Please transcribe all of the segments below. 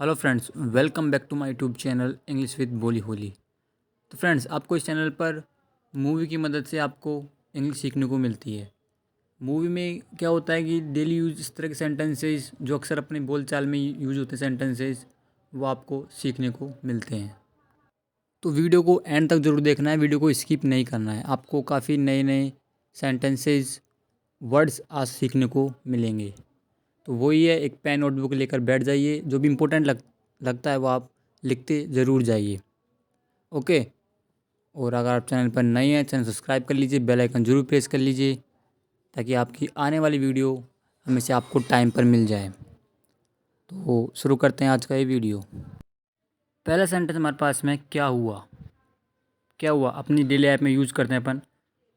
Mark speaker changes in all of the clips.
Speaker 1: Hello friends, welcome back to my YouTube channel English with बोली होली। तो friends, आपको इस चैनल पर मूवी की मदद से आपको इंग्लिश सीखने को मिलती है। मूवी में क्या होता है कि डेली यूज इस तरह के सेंटेंसेस जो अक्सर अपने बोलचाल में यूज होते हैं सेंटेंसेस, वो आपको सीखने को मिलते हैं। तो वीडियो को एंड तक ज़रूर देखना है, वीडियो को स्किप नहीं करना है। आपको काफ़ी नए नए सेंटेंसेस वर्ड्स आज सीखने को मिलेंगे। तो वही है, एक पेन नोटबुक लेकर बैठ जाइए, जो भी इम्पोर्टेंट लगता है वो आप लिखते ज़रूर जाइए। ओके। और अगर आप चैनल पर नए हैं, चैनल सब्सक्राइब कर लीजिए, बेल आइकन ज़रूर प्रेस कर लीजिए ताकि आपकी आने वाली वीडियो हमेशा आपको टाइम पर मिल जाए। तो शुरू करते हैं आज का ये वीडियो। पहला सेंटेंस हमारे पास में क्या हुआ। क्या हुआ अपनी डेली लाइफ में यूज़ करते हैं अपन।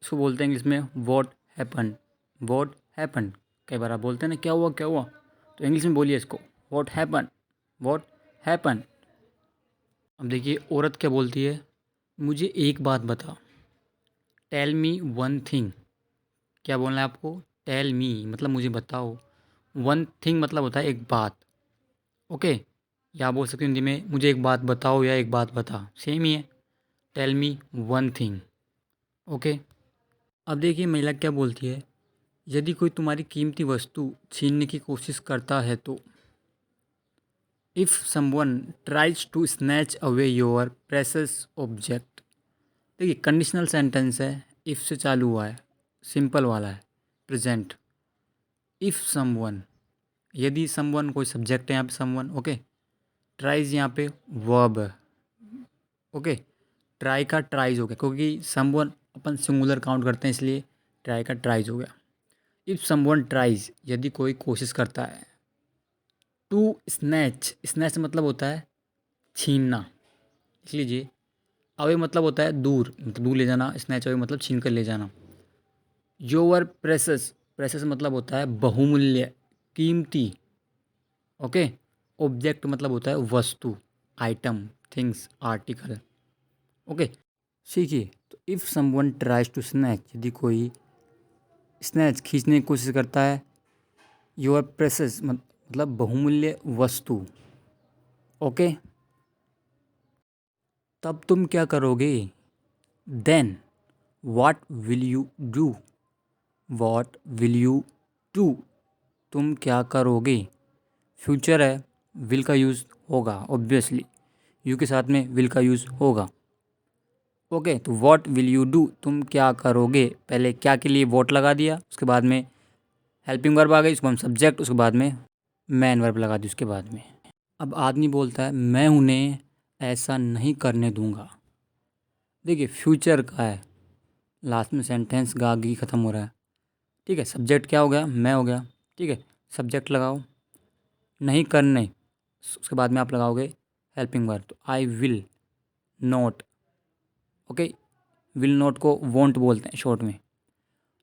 Speaker 1: इसको बोलते हैं इंग्लिश में वॉट हैपन। What happen. कई बार आप बोलते हैं ना क्या हुआ क्या हुआ, तो इंग्लिश में बोलिए इसको वॉट हैपन। What happen. अब देखिए औरत क्या बोलती है, मुझे एक बात बता। Tell me one thing. क्या बोलना है आपको, टेल मी मतलब मुझे बताओ, वन थिंग मतलब होता है एक बात। ओके। या बोल सकते हो हिंदी में मुझे एक बात बताओ या एक बात बता, सेम ही है। Tell me one thing. Okay. अब देखिए महिला क्या बोलती है, यदि कोई तुम्हारी कीमती वस्तु छीनने की कोशिश करता है तो। If someone tries to snatch away your precious object. देखिए कंडीशनल सेंटेंस है, इफ़ से चालू हुआ है, सिंपल वाला है, प्रेजेंट। इफ़ समवन, यदि समवन कोई सब्जेक्ट है यहाँ पे समवन। ओके। ट्राइज यहाँ पे वर्ब है। ओके। ट्राई का ट्राइज हो गया क्योंकि समवन अपन सिंगुलर काउंट करते हैं, इसलिए ट्राई का ट्राइज हो गया। इफ़ समवन ट्राइज, यदि कोई कोशिश करता है। टू स्नैच, स्नैच मतलब होता है छीनना, लिख लीजिए। अवे मतलब होता है दूर, मतलब दूर ले जाना। स्नैच अवे मतलब छीन कर ले जाना। योर प्रेशस, प्रेशस मतलब होता है बहुमूल्य, कीमती। ओके। ऑब्जेक्ट मतलब होता है वस्तु, आइटम, थिंग्स, आर्टिकल। ओके। सीखिए, तो if someone tries to snatch, यदि कोई स्नैच खींचने की कोशिश करता है। योर प्रेशस मतलब बहुमूल्य वस्तु। ओके। तब तुम क्या करोगे। Then what will you do. What will you do, तुम क्या करोगे। फ्यूचर है, विल का यूज़ होगा ऑब्वियसली, यू के साथ में विल का यूज़ होगा। ओके। तो व्हाट विल यू डू, तुम क्या करोगे। पहले क्या के लिए वॉट लगा दिया, उसके बाद में हेल्पिंग वर्ब आ गई, उसके बाद सब्जेक्ट, उसके बाद में मैन वर्ब लगा दी उसके बाद में। अब आदमी बोलता है मैं उन्हें ऐसा नहीं करने दूंगा। देखिए फ्यूचर का है, लास्ट में सेंटेंस गागी ख़त्म हो रहा है। ठीक है। सब्जेक्ट क्या हो गया, मैं हो गया। ठीक है। सब्जेक्ट लगाओ, नहीं करने, उसके बाद में आप लगाओगे हेल्पिंग वर्ब। तो I will not. Okay. Will not को वोंट बोलते हैं शॉर्ट में।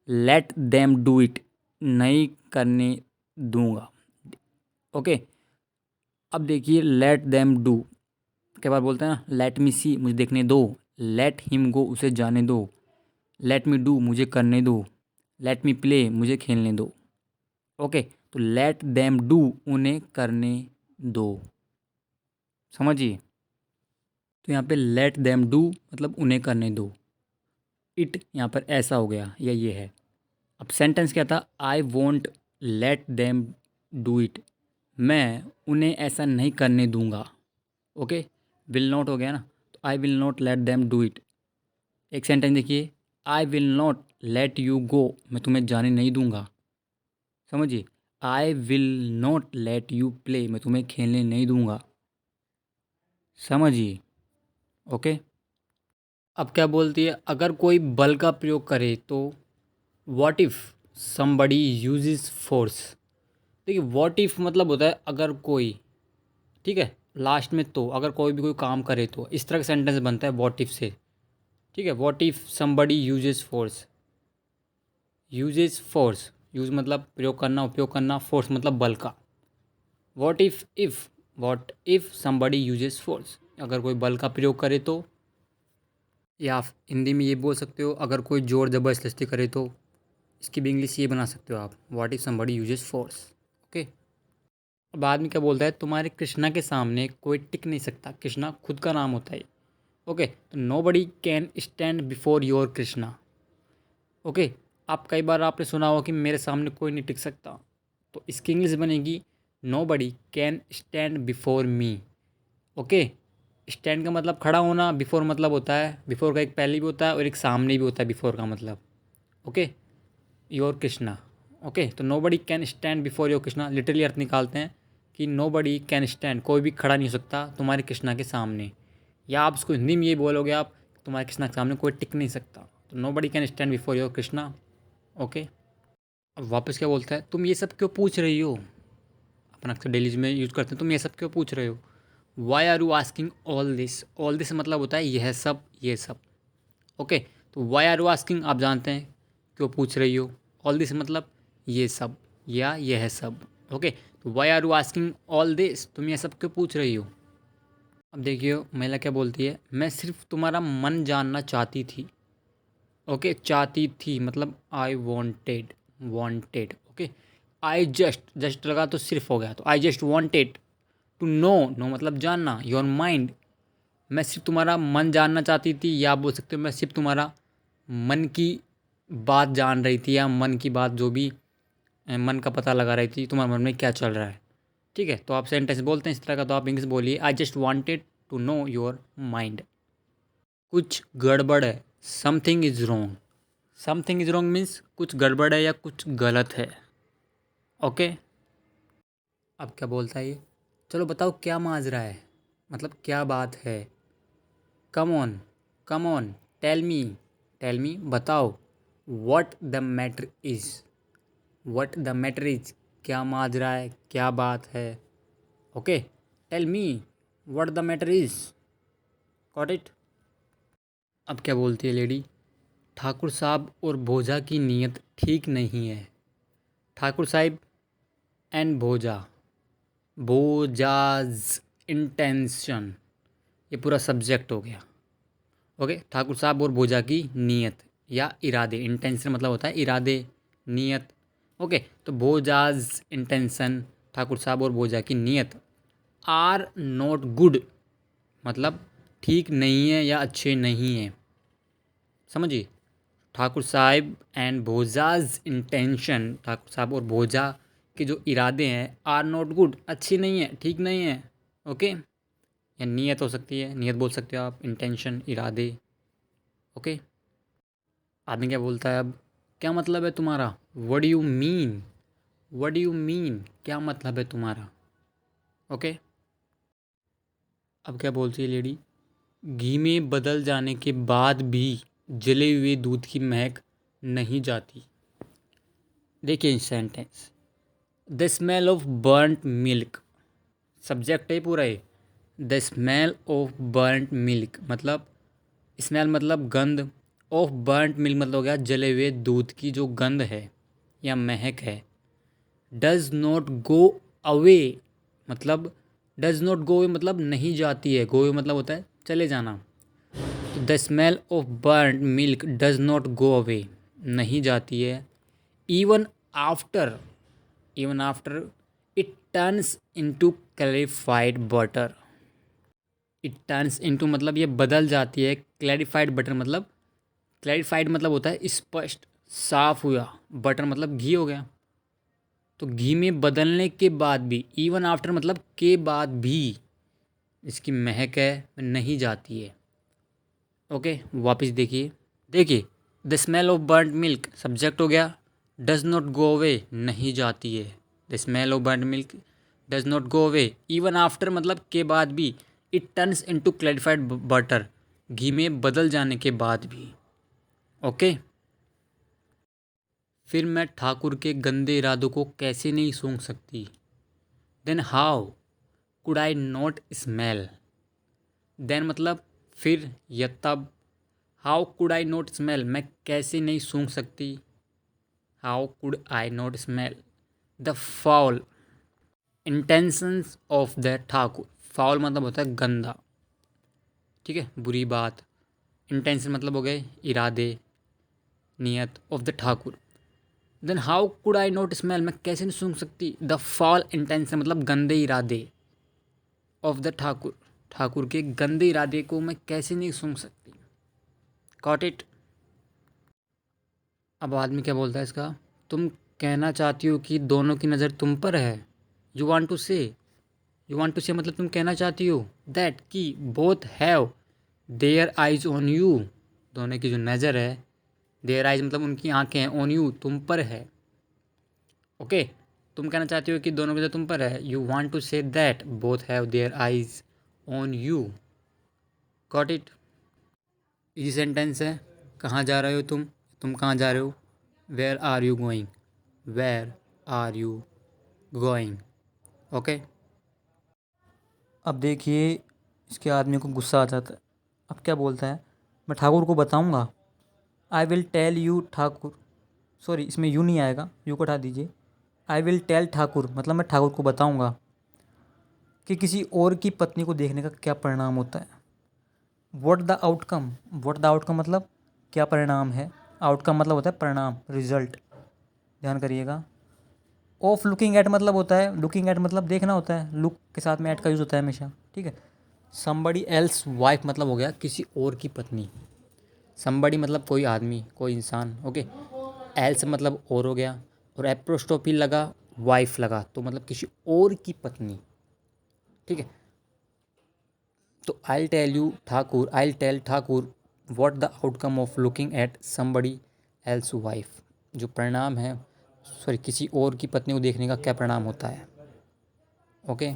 Speaker 1: लेट देम डू इट, नहीं करने दूंगा। ओके। अब देखिए लेट देम डू, कई बार बोलते हैं ना लेट मी सी, मुझे देखने दो। लेट हिम गो, उसे जाने दो। लेट मी डू, मुझे करने दो। लेट मी प्ले, मुझे खेलने दो। ओके। तो लेट देम डू, उन्हें करने दो। समझिए, तो यहाँ पे लेट देम डू मतलब उन्हें करने दो। इट यहाँ पर ऐसा हो गया या ये है। अब सेंटेंस क्या था, I won't let them do it, मैं उन्हें ऐसा नहीं करने दूंगा। ओके। विल नॉट हो गया ना, तो I will not let them do it. एक सेंटेंस देखिए, I will not let you go, मैं तुम्हें जाने नहीं दूंगा। समझिए, I will not let you play, मैं तुम्हें खेलने नहीं दूंगा। समझिए। ओके। अब क्या बोलती है, अगर कोई बल का प्रयोग करे तो। What if somebody uses force. देखिए व्हाट इफ़ मतलब होता है अगर कोई, ठीक है, लास्ट में तो, अगर कोई भी कोई काम करे तो, इस तरह का सेंटेंस बनता है व्हाट इफ़ से। ठीक है। What if somebody uses force. Uses force, use मतलब प्रयोग करना, उपयोग करना, फोर्स मतलब बल का। What if somebody uses force, अगर कोई बल का प्रयोग करे तो। या आप हिंदी में ये बोल सकते हो, अगर कोई ज़ोर ज़बरदस्ती करे तो। इसकी भी इंग्लिश ये बना सकते हो आप, what if somebody uses force. Okay. बाद में क्या बोलता है, तुम्हारे कृष्णा के सामने कोई टिक नहीं सकता। कृष्णा खुद का नाम होता है। ओके, तो nobody can stand before your Krishna. Okay, आप कई बार आपने सुना होगा कि मेरे सामने कोई नहीं टिक सकता, तो इसकी इंग्लिश बनेगी nobody can stand before me. Okay, stand का मतलब खड़ा होना, बिफोर मतलब होता है, बिफोर का एक पहले भी होता है और एक सामने भी होता है बिफोर का मतलब। Okay, your Krishna. ओके, तो nobody can stand before your Krishna literally अर्थ निकालते हैं कि नो बडी कैन स्टैंड, कोई भी खड़ा नहीं हो सकता तुम्हारे कृष्णा के सामने। या आप उसको हिंदी में ये बोलोगे आप, तुम्हारे कृष्णा के सामने कोई टिक नहीं सकता, तो nobody can stand before your Krishna. Okay, अब वापस क्या बोलता है, तुम ये सब क्यों पूछ रही हो। अपन अक्सर डेली में यूज़ करते हैं, तुम ये सब क्यों पूछ रहे हो। Why are you asking all this. All this मतलब होता है यह सब, ये सब। ओके, तो वाई आर यू आस्किंग आप जानते हैं क्यों पूछ रही हो। ऑल दिस मतलब ये सब या यह सब। ओके, तो why are you asking all this, तुम ये सब क्यों पूछ रही हो। अब देखिए महिला क्या बोलती है, मैं सिर्फ तुम्हारा मन जानना चाहती थी। ओके, चाहती थी मतलब I wanted, wanted. Okay, I just, just लगा तो सिर्फ हो गया, तो I just wanted to know, know मतलब जानना, योर माइंड। मैं सिर्फ तुम्हारा मन जानना चाहती थी, या आप बोल सकते हो मैं सिर्फ तुम्हारा मन की बात जान रही थी, या मन की बात जो भी मन का पता लगा रही थी तुम्हारे मन में क्या चल रहा है। ठीक है, तो आप सेंटेंस बोलते हैं इस तरह का, तो आप इंग्लिश बोलिए I just wanted to know your mind. कुछ गड़बड़ है, something is wrong. Something is wrong means कुछ गड़बड़ है या कुछ गलत है। ओके, अब क्या बोलता है ये, चलो बताओ क्या माजरा है, मतलब क्या बात है। Come on, come on, tell me बताओ, what the matter is, what the matter is, क्या माजरा है, क्या बात है। Okay, tell me what the matter is, got it. अब क्या बोलती है लेडी, ठाकुर साहब और भोजा की नीयत ठीक नहीं है। ठाकुर साहब एंड भोजा, भोजाज इंटेंशन, ये पूरा सब्जेक्ट हो गया। ओके, ठाकुर साहब और भोजा की नीयत या इरादे, इंटेंशन मतलब होता है इरादे, नीयत। ओके, तो भोजाज इंटेंशन, ठाकुर साहब और भोजा की नीयत, आर नॉट गुड मतलब ठीक नहीं है या अच्छे नहीं हैं। समझिए, ठाकुर साहब एंड भोजाज इंटेंशन, ठाकुर साहब और भोजा के जो इरादे हैं, आर नॉट गुड अच्छी नहीं है, ठीक नहीं है। ओके, या नीयत हो सकती है, नीयत बोल सकते हो आप, इंटेंशन इरादे। ओके, आदमी क्या बोलता है अब, क्या मतलब है तुम्हारा, what do you mean, what do you mean, क्या मतलब है तुम्हारा। ओके, अब क्या बोलती है लेडी, घी में बदल जाने के बाद भी जले हुए दूध की महक नहीं जाती। देखिए sentence, the smell of burned milk, subject है पूरा ये। The smell of burned milk मतलब, स्मेल मतलब गंध, ऑफ बर्नड मिल्क मतलब हो गया जले हुए दूध की जो गंध है या महक है। डज नॉट गो अवे मतलब, डज नॉट गो अवे मतलब नहीं जाती है, गो अवे मतलब होता है चले जाना। तो the smell of burned milk does not go away, नहीं जाती है। Even after, even after it turns into clarified butter. It turns into मतलब ये बदल जाती है, क्लैरिफाइड बटर मतलब, क्लैरिफाइड मतलब होता है स्पष्ट, साफ हुआ, बटर मतलब घी हो गया। तो घी में बदलने के बाद भी, इवन आफ्टर मतलब के बाद भी, इसकी महक है नहीं जाती है। ओके, वापस देखिए, देखिए the smell of burned milk subject हो गया, डज नॉट गो अवे नहीं जाती है, the smell of burned milk does not go away, even after मतलब के बाद भी, it turns into clarified butter ghee में बदल जाने के बाद भी। ओके, फिर मैं ठाकुर के गंदे इरादों को कैसे नहीं सूंघ सकती। Then how could I not smell, then मतलब फिर या तब, how could I not smell मैं कैसे नहीं सूंघ सकती, how could I not smell the foul intentions of the Thakur. Foul मतलब होता है गंदा, ठीक है, बुरी बात। इंटेंशन मतलब हो गए इरादे, नियत, of the Thakur. Then how could I not smell, मैं कैसे नहीं सूंघ सकती द फॉल इंटेंशन, मतलब गंदे इरादे ऑफ द ठाकुर, ठाकुर के गंदे इरादे को मैं कैसे नहीं सूंघ सकती। Got it. अब आदमी क्या बोलता है इसका, तुम कहना चाहती हो कि दोनों की नज़र तुम पर है। यू वांट टू से, यू वांट टू से मतलब तुम कहना चाहती हो दैट कि both have their eyes on you, दोनों की जो नज़र है, देयर आइज मतलब उनकी आंखें हैं, ऑन यू तुम पर है। ओके, तुम कहना चाहती हो कि दोनों की नज़र तुम पर है। You want to say that both have their eyes on you. Got it. Easy sentence है। कहाँ जा रहे हो तुम, तुम कहाँ जा रहे हो। Where are you going, where are you going. Okay. अब देखिए इसके आदमी को गुस्सा आ जाता है। अब क्या बोलता है, मैं ठाकुर को बताऊंगा। I will tell you Thakur, sorry इसमें यू नहीं आएगा, यू को हटा दीजिए। आई विल टेल ठाकुर मतलब मैं ठाकुर को बताऊंगा कि किसी और की पत्नी को देखने का क्या परिणाम होता है। What the outcome, what the outcome मतलब क्या परिणाम है। आउटकम मतलब होता है परिणाम, रिजल्ट। ध्यान करिएगा। ऑफ लुकिंग एट मतलब होता है, लुकिंग एट मतलब देखना होता है, लुक के साथ में एट का यूज़ होता है हमेशा, ठीक है। समबडी एल्स वाइफ मतलब हो गया किसी और की पत्नी। समबडी मतलब कोई आदमी, कोई इंसान। ओके, एल्स मतलब और हो गया, और एप्रोस्टोपी लगा, वाइफ लगा, तो मतलब किसी और की पत्नी, ठीक है। तो I tell you Thakur, I tell Thakur what the outcome of looking at somebody else wife, जो परिणाम है, सॉरी किसी और की पत्नी को देखने का क्या परिणाम होता है। ओके।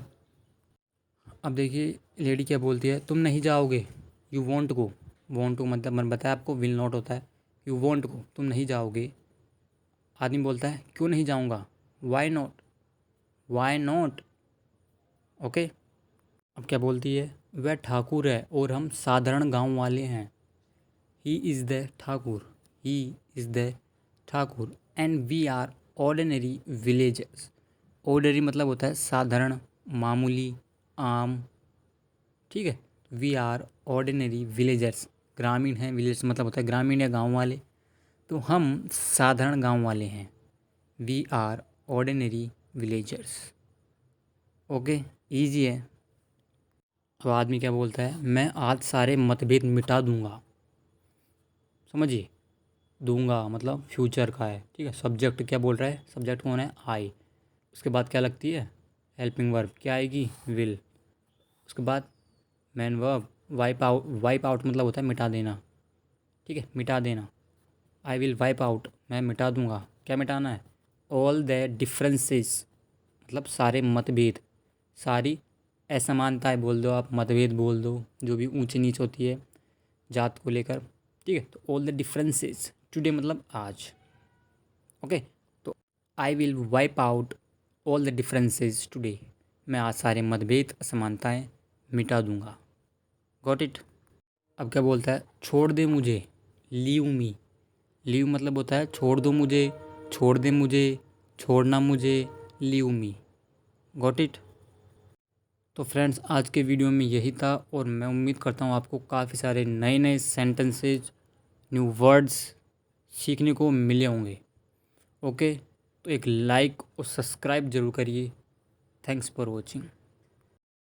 Speaker 1: अब देखिए लेडी क्या बोलती है, तुम नहीं जाओगे। You won't go, won't to मतलब मैंने बताया आपको विल नॉट होता है। यू वॉन्ट गो, तुम नहीं जाओगे। आदमी बोलता है क्यों नहीं जाऊँगा, why not, why not. Okay. अब क्या बोलती है, वह ठाकुर है और हम साधारण गांव वाले हैं। He is the Thakur, he is the Thakur and we are ordinary villagers. Ordinary मतलब होता है साधारण, मामूली, आम, ठीक है। वी आर ऑर्डिनरी विलेजर्स, ग्रामीण हैं, विलेज मतलब होता है ग्रामीण या गांव वाले, तो हम साधारण गांव वाले हैं। We are ordinary villagers. Okay, easy है। अब आदमी क्या बोलता है, मैं आज सारे मतभेद मिटा दूंगा। समझिए, दूंगा मतलब फ्यूचर का है, ठीक है। सब्जेक्ट क्या बोल रहा है, सब्जेक्ट कौन है, आई। उसके बाद क्या लगती है, हेल्पिंग वर्ब क्या आएगी, विल। उसके बाद man verb wipe out, wipe out मतलब होता है मिटा देना, ठीक है, मिटा देना। आई विल वाइप आउट, मैं मिटा दूंगा, क्या मिटाना है, ऑल द डिफरेंसेस मतलब सारे मतभेद, सारी असमानताएं बोल दो आप, मतभेद बोल दो, जो भी ऊंच नीच होती है जात को लेकर, ठीक है। तो ऑल द डिफरेंसेस टुडे मतलब आज। ओके, तो I will wipe out all the differences today, मैं आज सारे मतभेद असमानताएं मिटा दूंगा। Got it. अब क्या बोलता है, छोड़ दे मुझे, लीव मी। लीव मतलब होता है छोड़ दो मुझे, छोड़ दे मुझे, छोड़ना मुझे, लीव मी। Got it. तो फ्रेंड्स आज के वीडियो में यही था, और मैं उम्मीद करता हूँ आपको काफ़ी सारे नए नए सेंटेंसेज, न्यू वर्ड्स सीखने को मिले होंगे। ओके, तो एक लाइक और सब्सक्राइब ज़रूर करिए। Thanks for watching.